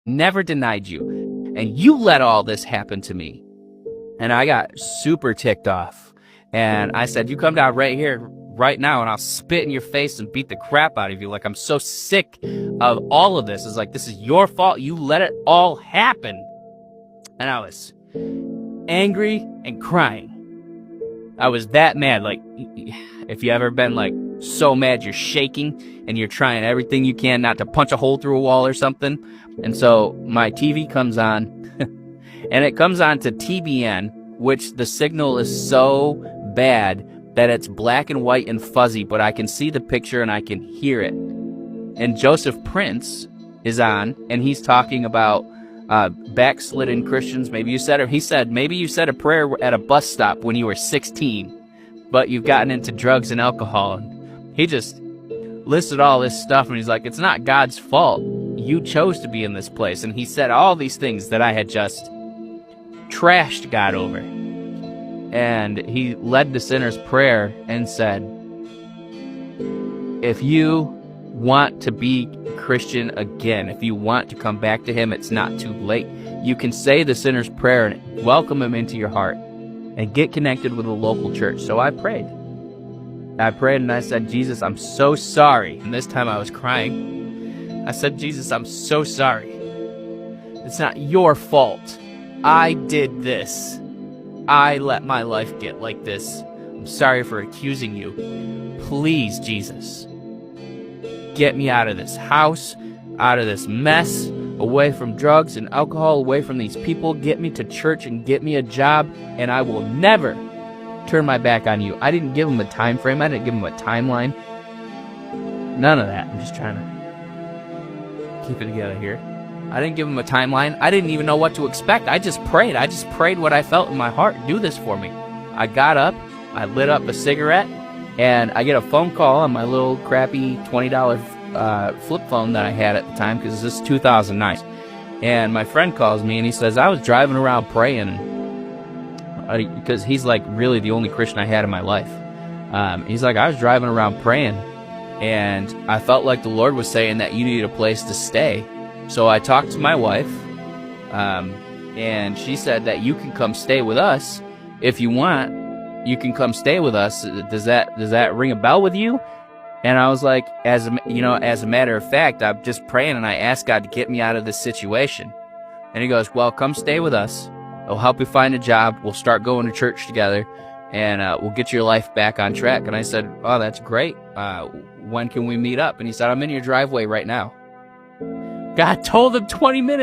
never denied you, and you let all this happen to me. And I got super ticked off. And I said, you come down right here, right now, and I'll spit in your face and beat the crap out of you. Like, I'm so sick of all of this. It's like, this is your fault. You let it all happen. And I was angry and crying. I was that mad. Like, if you ever been like so mad you're shaking and you're trying everything you can not to punch a hole through a wall or something. And so my TV comes on and it comes on to TBN, which the signal is so bad that it's black and white and fuzzy, but I can see the picture and I can hear it. And Joseph Prince is on, and he's talking about backslidden Christians. Maybe you said, or he said, maybe you said a prayer at a bus stop when you were 16, but you've gotten into drugs and alcohol. And he just listed all this stuff, and he's like, it's not God's fault. You chose to be in this place. And he said all these things that I had just trashed God over. And he led the sinner's prayer and said, if you want to be Christian again, if you want to come back to him, it's not too late. You can say the sinner's prayer and welcome him into your heart and get connected with a local church. So I prayed. And I said, Jesus, I'm so sorry. And this time I was crying. I said, Jesus, I'm so sorry. It's not your fault. I did this. I let my life get like this. I'm sorry for accusing you. Please, Jesus, get me out of this house, out of this mess, away from drugs and alcohol, away from these people. Get me to church and get me a job, and I will never turn my back on you. I didn't give him a time frame. I didn't give him a timeline. None of that. I'm just trying to keep it together here. I didn't give him a timeline. I didn't even know what to expect. I just prayed. I just prayed what I felt in my heart. Do this for me. I got up, I lit up a cigarette, and I get a phone call on my little crappy $20 flip phone that I had at the time, because this is 2009. And my friend calls me and he says, I was driving around praying, because he's like really the only Christian I had in my life. He's like, I was driving around praying, and I felt like the Lord was saying that you need a place to stay. So I talked to my wife, and she said that you can come stay with us if you want. You can come stay with us. Does that ring a bell with you? And I was like, as a matter of fact, I'm just praying, and I asked God to get me out of this situation. And he goes, well, come stay with us. I'll help you find a job. We'll start going to church together, and we'll get your life back on track. And I said, oh, that's great. When can we meet up? And he said, I'm in your driveway right now. God told him 20 minutes.